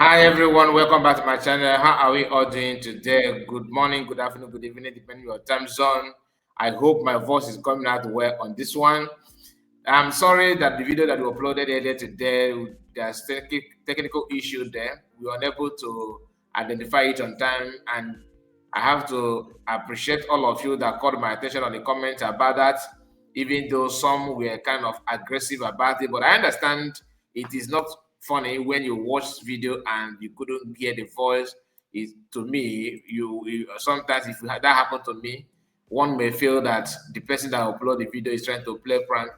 Hi everyone, welcome back to my channel. How are we all doing today? Good morning, good afternoon, good evening, depending on your time zone. I hope my voice is coming out well on this one. I'm sorry that the video that we uploaded earlier today, there's technical issue there. We were unable to identify it on time, and I have to appreciate all of you that called my attention on the comments about that, even though some were kind of aggressive about it. But I understand it is not funny when you watch video and you couldn't hear the voice. To me, you sometimes if that happened to me, one may feel that the person that upload the video is trying to play prank.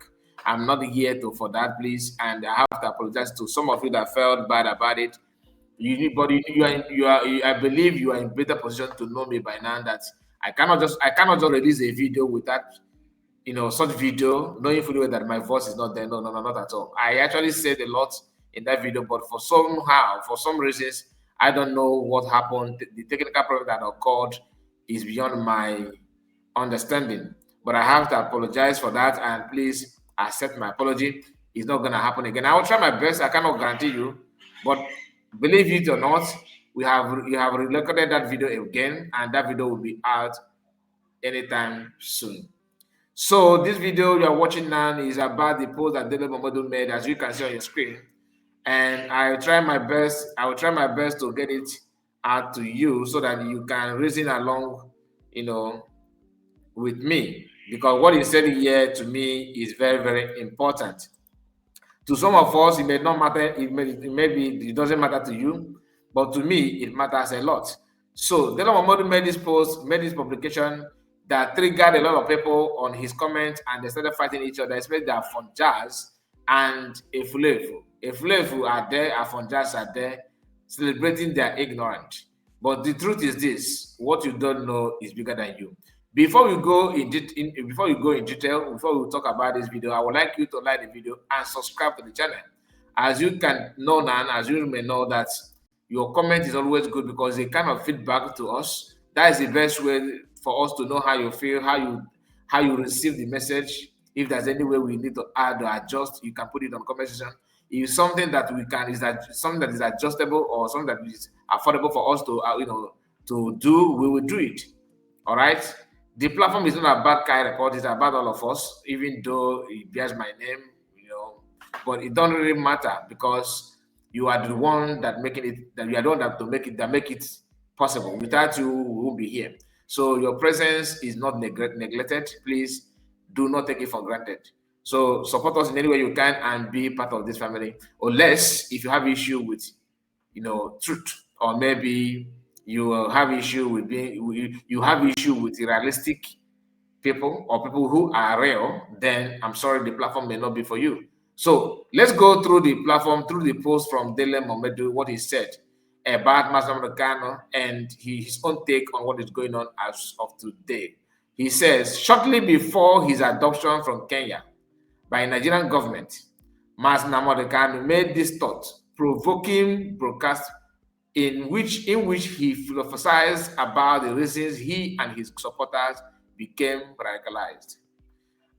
I'm not here to for that, please, and I have to apologize to some of you that felt bad about it. I believe you are in better position to know me by now that I cannot just release a video without such video knowing fully well that my voice is not there. No, no, no, not at all. I actually said a lot in that video, but for some reasons, I don't know what happened. The technical problem that occurred is beyond my understanding. But I have to apologize for that, and please accept my apology. It's not gonna happen again. I will try my best. I cannot guarantee you, but believe it or not, you have recorded that video again, and that video will be out anytime soon. So this video you are watching now is about the post that Dele Momodu made, as you can see on your screen. And I will try my best to get it out to you so that you can reason along, with me. Because what he said here to me is very, very important. To some of us, it may not matter, it doesn't matter to you, but to me, it matters a lot. So Dele Momodu made this post, made this publication that triggered a lot of people on his comments, and they started fighting each other, especially the Afonjas and Efulefu. Efulefu are there, Afonjas are there, celebrating their ignorance. But the truth is this: what you don't know is bigger than you. Before we go in detail, before we talk about this video, I would like you to like the video and subscribe to the channel. As you can know now, as you may know that your comment is always good because it kind of feedback to us. That is the best way for us to know how you feel, how you receive the message. If there's any way we need to add or adjust, you can put it on comment section. If something that we can is that something that is adjustable or something that is affordable for us to to do, we will do it. All right. The platform is not about Kai Report, it's about all of us, even though it bears my name, but it don't really matter because you are the one that making it, that you are the one that make it possible. Without you, we won't be here. So your presence is not neglected. Please do not take it for granted. So support us in any way you can and be part of this family. Unless if you have issue with truth, or maybe you have issue with realistic people or people who are real, then I'm sorry, the platform may not be for you. So let's go through the platform, through the post from Dele Momodu, what he said about Master Kano and his own take on what is going on as of today. He says, shortly before his adoption from Kenya by Nigerian government, Master Kano made this thought-provoking broadcast in which he philosophized about the reasons he and his supporters became radicalized.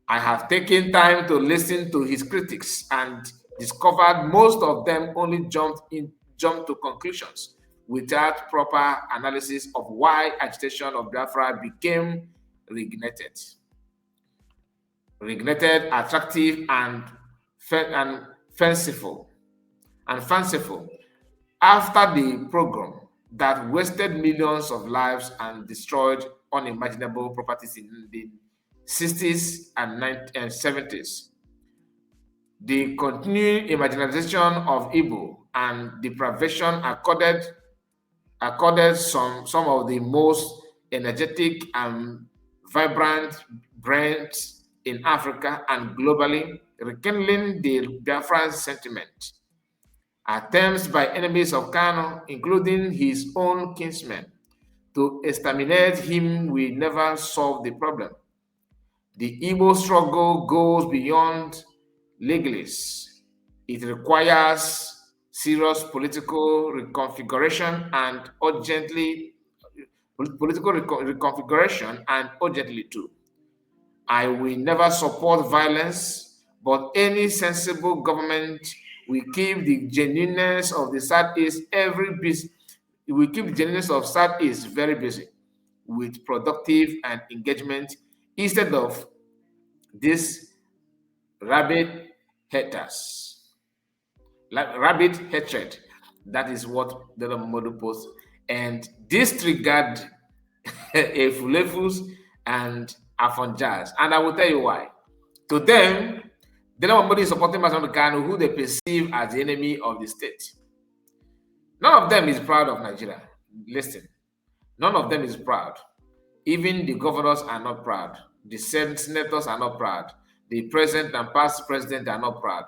I have taken time to listen to his critics and discovered most of them only jumped to conclusions without proper analysis of why agitation of Biafra became reignited, attractive, and fanciful. After the program that wasted millions of lives and destroyed unimaginable properties in the 60s and 70s, the continuing marginalization of Igbo and deprivation accorded some of the most energetic and vibrant brains in Africa and globally, rekindling the Biafran sentiment. Attempts by enemies of Kano, including his own kinsmen, to exterminate him will never solve the problem. The Igbo struggle goes beyond legalists. It requires serious political reconfiguration and urgently too. I will never support violence, but any sensible government We keep the genuineness of the Southeast every busy. We keep the genuineness of Southeast very busy with productive and engagement instead of this rabid haters, like rabid hatred. That is what the Momodu post. And this triggered Efulefus and Afonjas. And I will tell you why. To them, Dele Momodu is supporting Mazen Kanu, who they perceive as the enemy of the state. None of them is proud of Nigeria. Listen, none of them is proud. Even the governors are not proud. The senators are not proud. The present and past president are not proud.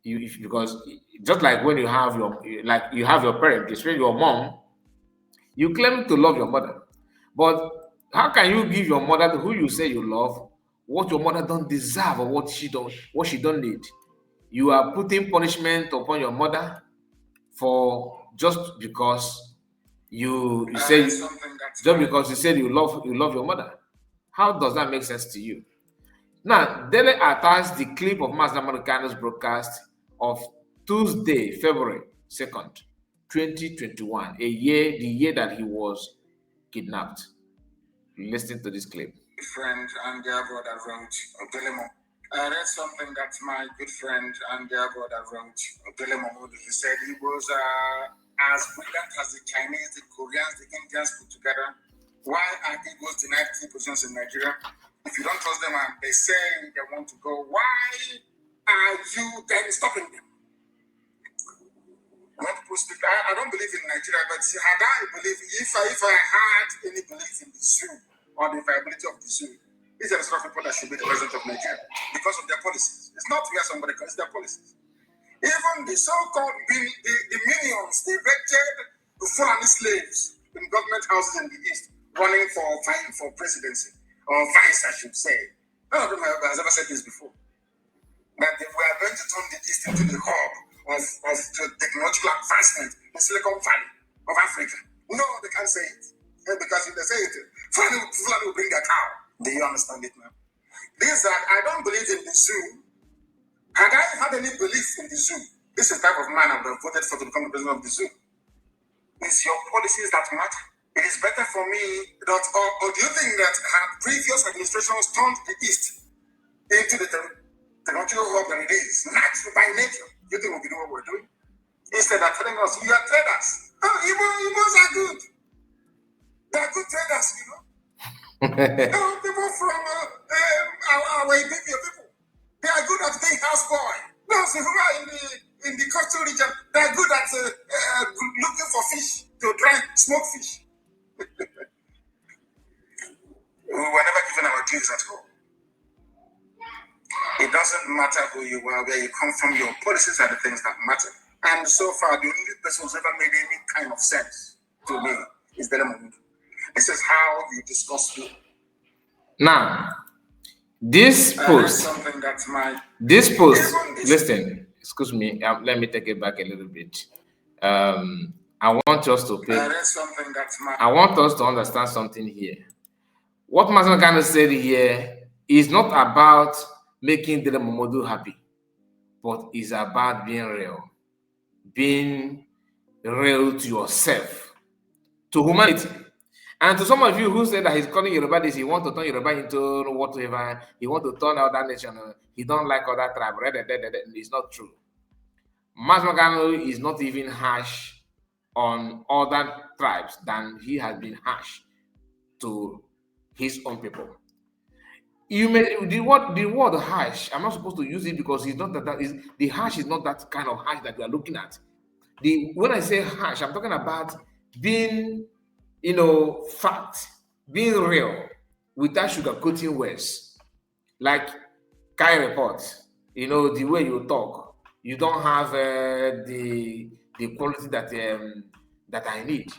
Because just like when you have your parent, especially your mom, you claim to love your mother, but how can you give your mother who you say you love what your mother don't deserve or what she don't need? You are putting punishment upon your mother for just because you say just because you said you love your mother. How does that make sense to you? Now, Dele attached the clip of Master Americano's broadcast of Tuesday, February 2nd, 2021, the year that he was kidnapped. Listen to this clip. Friend and dear brother wrote, Dele. I read something that my good friend and dear brother wrote, Dele Momodu. He said he was as brilliant as the Chinese, the Koreans, the Indians put together. Why are Igbos denied key positions in Nigeria? If you don't trust them and they say they want to go, why are you then stopping them? When people speak, I don't believe in Nigeria, but had I believe, if I had any belief in the zoo or the viability of the zoo, these are the sort of people that should be the president of Nigeria because of their policies. It's not where somebody calls their policies. Even the so-called the minions, the wretched Fulani slaves in government houses in the East, running for vying for presidency, or vice, I should say. None of them has ever said this before. That if we are going to turn the East into the hub of technological advancement in Silicon Valley of Africa. No, they can't say it. Because if they say it, Fulani will bring their cow. Do you understand it now? I don't believe in the zoo. Had I had any belief in the zoo, this is the type of man I would have voted for to become the president of the zoo. It's your policies that matter. It is better for me that, or do you think that previous administrations turned the East into the technological hub that it is, natural by nature? You think we'll be doing what we're doing? Instead of telling us, you are traders. Oh, Igbos are good. They are good traders, you know. People from our Ibibia people, they are good at being houseboy. Those who are in the coastal region, they are good at looking for fish to try smoke fish. We were never given our dues at home. It doesn't matter who you are, where you come from, your policies are the things that matter. And so far, the only person who's ever made any kind of sense to me is Dele Momodu. This is how you discuss me. Now, this post, listen, excuse me, let me take it back a little bit. I want us to understand something here. What Master Kanu said here is not about making Dele Momodu happy, but is about being real to yourself, to humanity. And to some of you who say that he's calling Yoruba this, he wants to turn Yoruba into whatever, he wants to turn out that nation, he don't like other tribe, it's not true. Master Kanu is not even harsh on other tribes than he has been harsh to his own people. You may the word harsh. I'm not supposed to use it because it's not the harsh is not that kind of harsh that we are looking at. When I say harsh, I'm talking about being, fact, being real without sugarcoating words. Like Kai report, the way you talk, you don't have the quality that I need.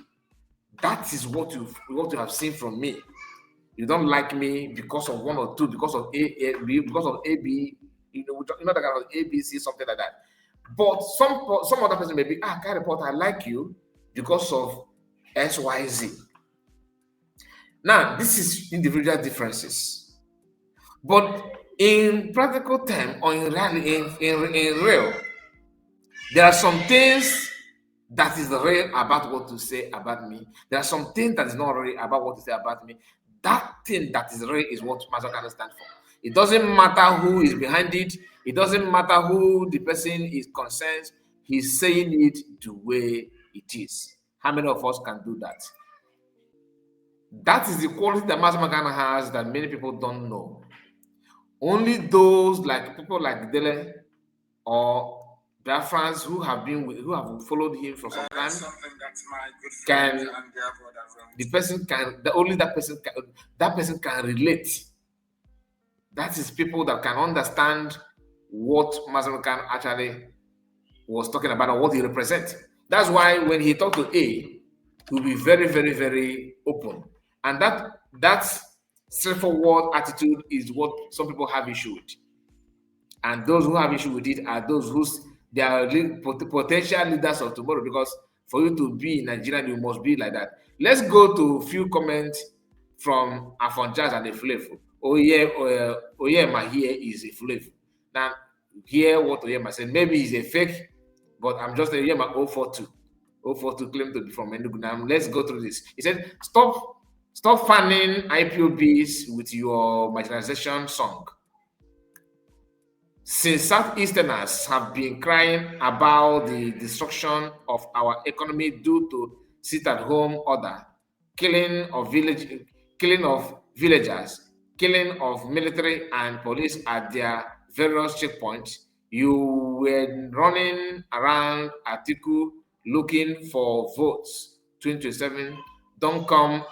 That is what you have seen from me. You don't like me because of one or two, because of because of AB, that kind of ABC, something like that. But some other person may be, Kai report, I like you because of XYZ. Now, this is individual differences. But in practical term, or in real, There are some things that is real about what to say about me. There are some things that is not real about what to say about me. That thing that is real is what Mazokano stands for. It doesn't matter who is behind it. It doesn't matter who the person is concerned. He's saying it the way it is. How many of us can do that? That is the quality that Mazokano has that many people don't know. Only those like people like Dele or Biafrans who have followed him for some time Something that my good can friend and their brother the person can the, only that person can relate. That is people that can understand what Mazarukan actually was talking about and what he represents. That's why when he talked to A, he'll be very, very, very open. And that straightforward attitude is what some people have issue with. And those who have issue with it are those they are potential leaders of tomorrow, because for you to be in Nigeria, you must be like that. Let's go to a few comments from Afonja and Efulefu. Oyema here is Efulefu. Now, hear what Oyema said. Maybe he's a fake, but I'm just Oyema 042. 042 claim to be from Enugu. Now, let's go through this. He said, stop fanning IPOBs with your marginalization song. Since Southeasterners have been crying about the destruction of our economy due to sit-at-home order, killing of villagers, killing of military and police at their various checkpoints, you were running around Atiku looking for votes. 2027, don't come.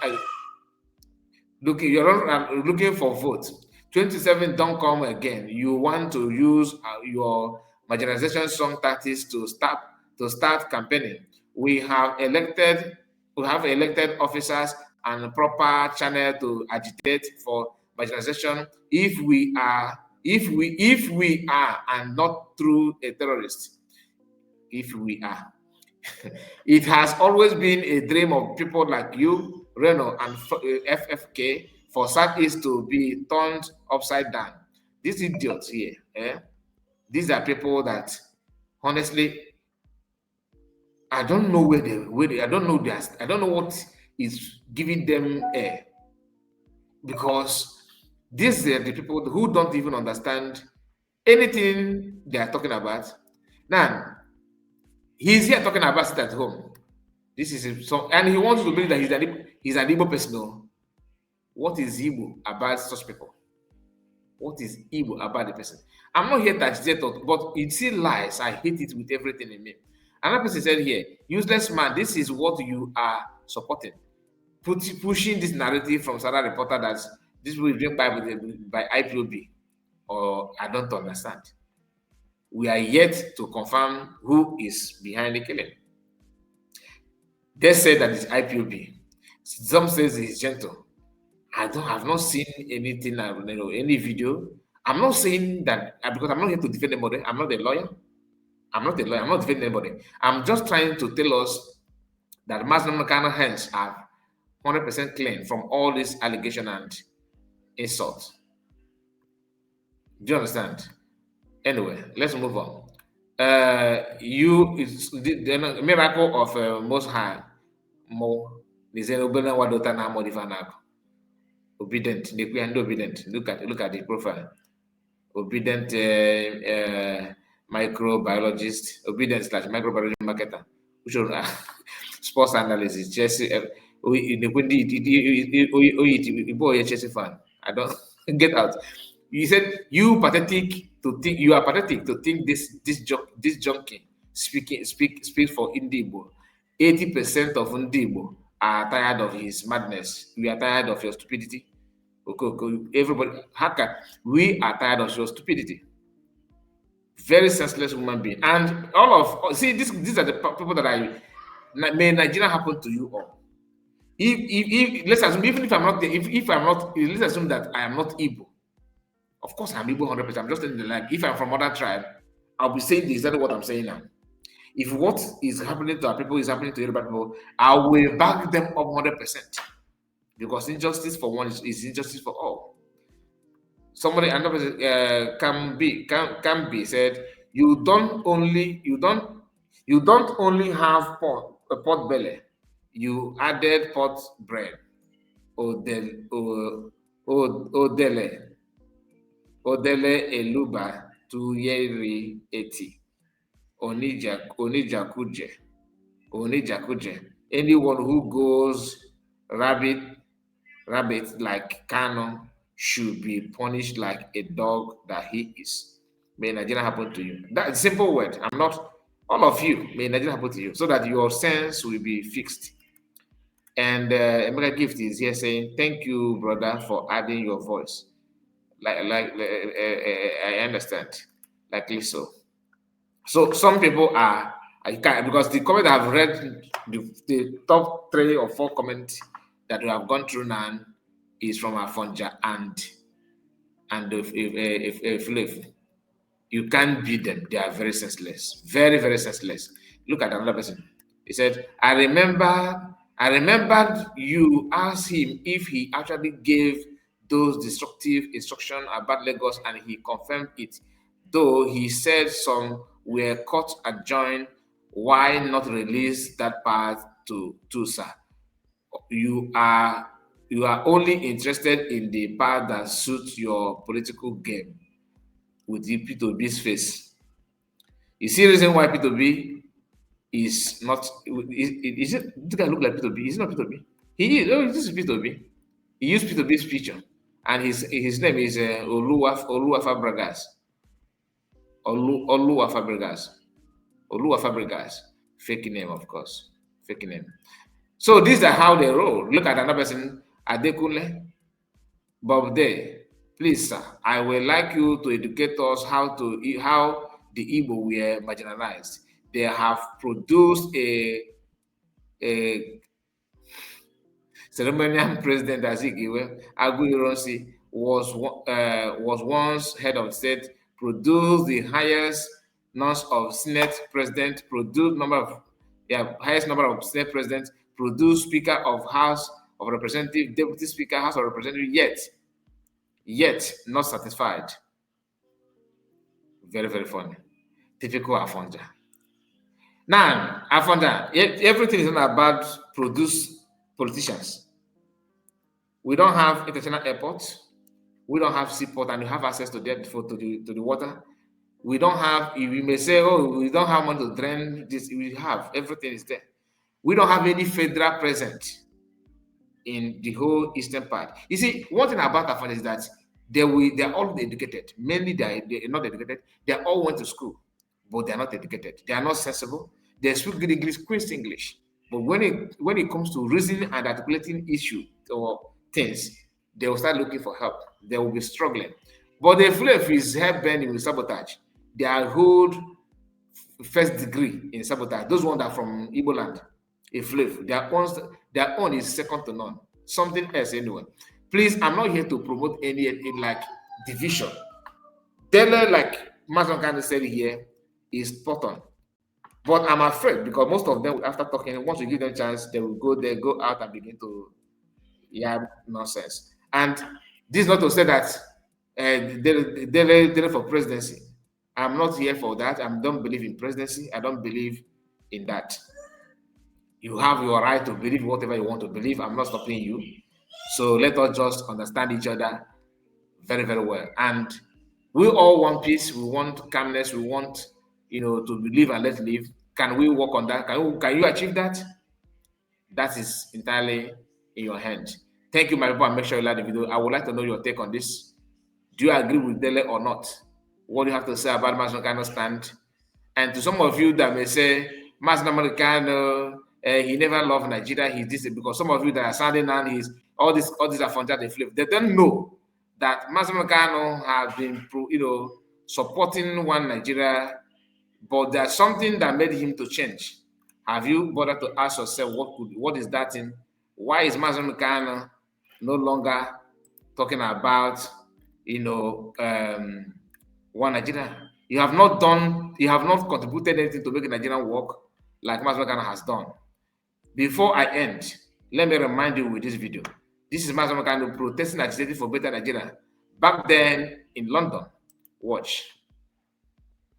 You're looking for votes. 27 don't come again. You want to use your marginalization song tactics to start campaigning. We have elected officers and a proper channel to agitate for marginalization. If we are and not through a terrorist. If we are. It has always been a dream of people like you, Reno, and FFK for Southeast to be turned upside down. These idiots here, these are people that, honestly, I don't know I don't know this. I don't know what is giving them air, because these are the people who don't even understand anything they are talking about. Now, he's here talking about it at home. This is so, and he wants to believe that he's an Igbo person. No. What is Igbo about such people? What is Igbo about the person? I'm not here to agitate, but it's still lies. I hate it with everything in me. Another person said here, useless man, this is what you are supporting. Pushing this narrative from Sarah Reporter that this will be by IPOB, or I don't understand. We are yet to confirm who is behind the killing. They say that it's IPOB. Some says it's gentle. I've not seen anything, any video. I'm not saying that because I'm not here to defend anybody. I'm not a lawyer. I'm not defending anybody. I'm just trying to tell us that Muslim kind of hands are 100% clean from all this allegation and insult. Do you understand? Anyway, let's move on. It's the miracle of Most High. More obedient. Obedient. Look at the profile. Obedient microbiologist. Obedient / microbiology marketer. Which sports analysis. Chelsea. Chelsea fan. I don't get out. You said you are pathetic to think this junkie speaks for Indibo. 80% of Indibo are tired of his madness. We are tired of your stupidity. Okay. Everybody, we are tired of your stupidity. Very senseless human being. And these are the people that may Nigeria happen to you all. If let's assume, even if I'm not, let's assume that I am not Igbo. Of course, I'm Igbo 100%. I'm just telling you, like, if I'm from other tribe, I'll be saying exactly what I'm saying now. If what is happening to our people is happening to Yoruba people, I will back them up 100%. Because injustice for one is injustice for all. Another person, can be said, you don't You don't only have pot belly, you added pot bread. Odele, Odele Eluba Tuyeri Eti, Onijakuje, Onijakuje. Anyone who goes rabbit like Kano should be punished like a dog that he is. May Nigeria happen to you. That simple word. I'm not all of you. May Nigeria happen to you, so that your sense will be fixed. And Emeka Gift is here saying, "Thank you, brother, for adding your voice." I understand, likely so. So some people are, I can't, because the comment I've read, the top 3 or 4 comments that we have gone through now is from Afonja and Efulefu. You can't beat them. They are very senseless. Very, very senseless. Look at another person. He said, I remembered you asked him if he actually gave those destructive instructions about Lagos and he confirmed it. Though he said some were caught adjoined, why not release that part to Tusa? You are only interested in the part that suits your political game with the P2B's face. You see the reason why P2B is not, is it, this guy look like P2B? Is it not P2B? He is, oh, this is P2B. He used P2B's picture and his name is Oluwa Fabregas. Oluwa Fabregas. Oluwa Fabregas. Fake name, of course. Fake name. So these are how they roll. Look at another person, Adekunle. Bob Day, please, sir, I would like you to educate us how the Igbo were marginalized. They have produced a ceremonial president Azikiwe Aguiyi was once head of state, produced the highest number of Senate president, highest number of Senate presidents, produced Speaker of House of Representatives, Deputy Speaker House of Representatives, yet not satisfied. Very, very funny. Typical Afonja. Now, Afonja, everything is not about produce politicians. We don't have international airports. We don't have seaport, and you have access to the water. We don't have. You may say, "Oh, we don't have money to drain this." We have everything is there. We don't have any federal presence in the whole eastern part. You see, one thing about Afonja is that they're all educated. Mainly, they're not educated. They all went to school, but they're not educated. They are not sensible. They speak good English, Queen's English. But when it comes to reasoning and articulating issues or things, they will start looking for help. They will be struggling. But the Efulefu is help bending with sabotage. They are hold first degree in sabotage. Those ones are from Igbo land. Efulefu. Their own is second to none. Something else anyway. Please, I'm not here to promote any like division. Dele, like Mazon kind of said here, is spot on. But I'm afraid because most of them, after talking, once you give them a chance, they will go out and begin to nonsense. And this is not to say that Dele for presidency. I'm not here for that. I don't believe in presidency. I don't believe in that. You have your right to believe whatever you want to believe. I'm not stopping you. So let us just understand each other very, very well. And we all want peace. We want calmness. We want, to live and let live. Can we work on that? Can you achieve that? That is entirely in your hand. Thank you, my people, and make sure you like the video. I would like to know your take on this. Do you agree with Dele or not? What do you have to say about Mas Americano stand? And to some of you that may say, Mas Americano, he never loved Nigeria, he did it, because some of you that are sounding on his all these Afonja they flip. They don't know that Mas Americano has been, supporting one Nigeria, but there's something that made him to change. Have you bothered to ask yourself what is that in? Why is Mas Americano no longer talking about one Nigeria? You have not contributed anything to make Nigeria work like Mas Americano has done. Before I end, let me remind you with this video. This is Mas Americano protesting, agitating for better Nigeria. Back then in London. Watch.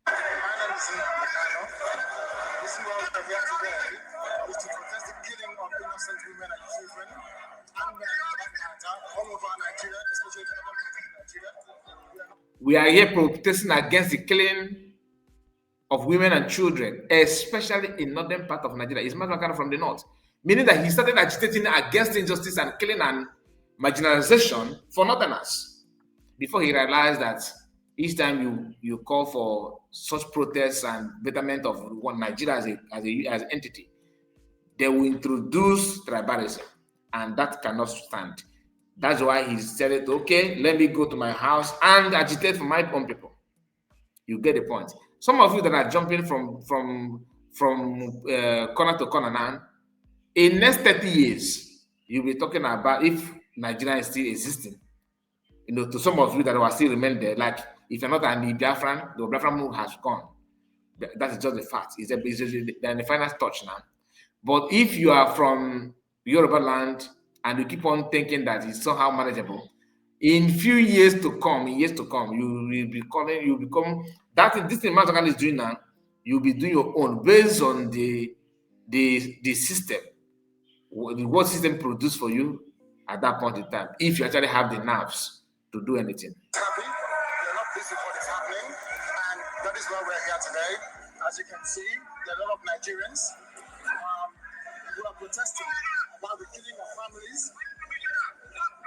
My name is in-Exile. This why we are here today is to protest the killing of innocent women and children and men for that matter all over Nigeria, especially in the northern part of Nigeria. We are here protesting against the killing of women and children, especially in northern part of Nigeria. It's Makana from the north, meaning that he started agitating against injustice and killing and marginalization for northerners before he realized that each time you call for such protests and betterment of Nigeria as an entity, they will introduce tribalism, and that cannot stand. That's why he said, okay, let me go to my house and agitate for my own people. You get the point. Some of you that are jumping from corner to corner now, in next 30 years, you'll be talking about if Nigeria is still existing. You know, to some of you that will still remain there, like if you're not an Biafran, the Biafran move has gone. That is just the fact. They're in the final touch now. But if you are from Yoruba land and you keep on thinking that it's somehow manageable, in few years to come, you will become that this thing Mazakan is doing now, you'll be doing your own based on the system, what system produced for you at that point in time, if you actually have the nerves to do anything. Happy, they're not busy for what is happening, and that is why we're here today. As you can see, there are a lot of Nigerians who are protesting about the killing of families.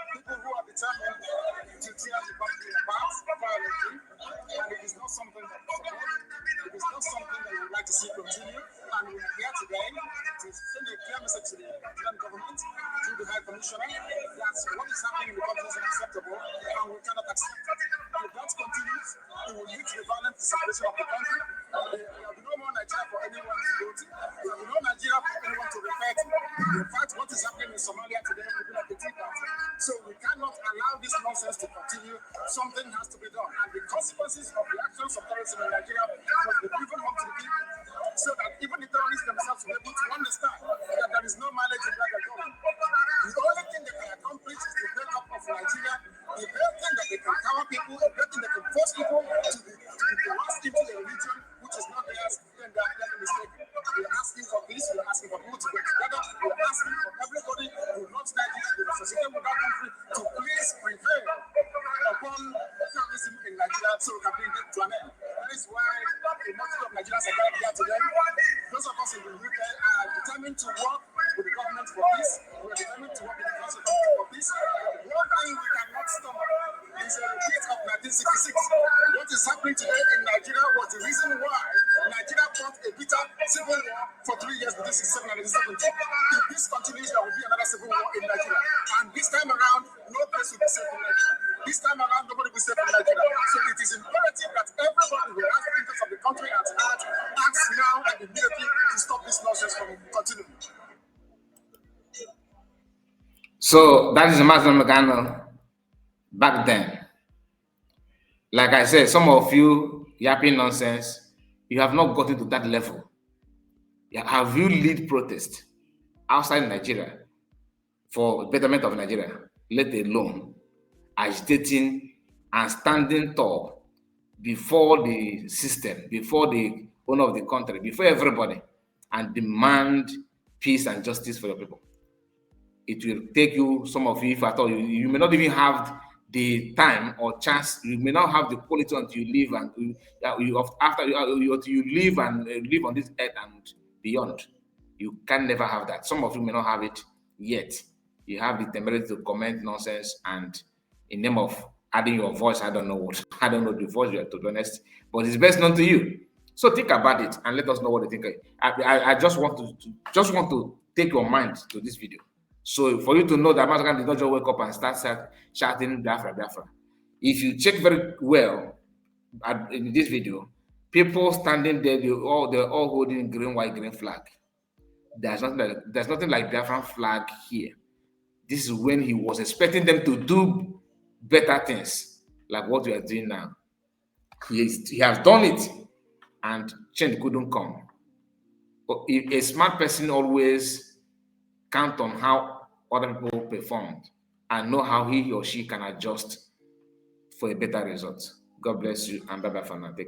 People who are determined to tear the country apart violently, and it is not something that we support. It is not something that we would like to see continue, and we are here today to send a clear message to the Nigerian government through the High Commissioner that what is happening in the country is unacceptable, and we cannot accept it. If that continues, it will lead to the violent separation of the country. There will be no more Nigeria for anyone to go to. There will be no Nigeria for anyone to refer to. In fact, what is happening in Somalia today will be like a tea party. So we cannot allow this nonsense to continue. Something has to be done. And the consequences of the actions of terrorism in Nigeria must be driven home to the people so that even the terrorists themselves will be able to understand that there is no mileage in that they're going. The only thing they can accomplish is the breakup of Nigeria. The very thing that they can cover people, the very thing that can force people to be coerced into a religion which is not theirs, then they are mistaken. We are asking for peace, we are asking for people to get together, we are asking for everybody who loves Nigeria, who is associated with that country, to please prevail upon terrorism in Nigeria so we can bring it to an end. That is why the multitude of Nigerians are gathered here today. Those of us in the UK are determined to work with the government for peace. We are determined to work with the council for peace. One thing we cannot stomach is a repeat of 1966. What is happening today in Nigeria was the reason why Nigeria fought a bitter civil war for 3 years between 1967 and 1970. If this continues, there will be another civil war in Nigeria. And this time around, no place will be safe in Nigeria. This time around, nobody will be safe in Nigeria. So it is imperative that everybody who has the interest of the country at heart acts now and immediately to stop this nonsense from continuing. So that is a Muslim Ghana back then. Like I said, some of you yapping nonsense, you have not gotten to that level. Have you lead protest outside Nigeria for betterment of Nigeria, let alone agitating and standing tall before the system, before the owner of the country, before everybody, and demand peace and justice for your people? It will take you, some of you, if at all, you may not even have the time or chance, you may not have the quality until you live and you live and live on this earth and beyond. You can never have that. Some of you may not have it yet. You have the temerity to comment nonsense and in name of adding your voice, I don't know what, I don't know the voice you are, to be honest, but it's best known to you. So think about it and let us know what you think. I just want to take your mind to this video. So for you to know that Mazakan did not just wake up and start shouting Biafra, Biafra. If you check very well in this video, people standing there, they're all holding green, white, green flag. There's nothing like Biafran flag here. This is when he was expecting them to do better things, like what we are doing now. He has done it, and change couldn't come. But a smart person always count on how other people performed and know how he or she can adjust for a better result. God bless you, and bye-bye for now. Take care.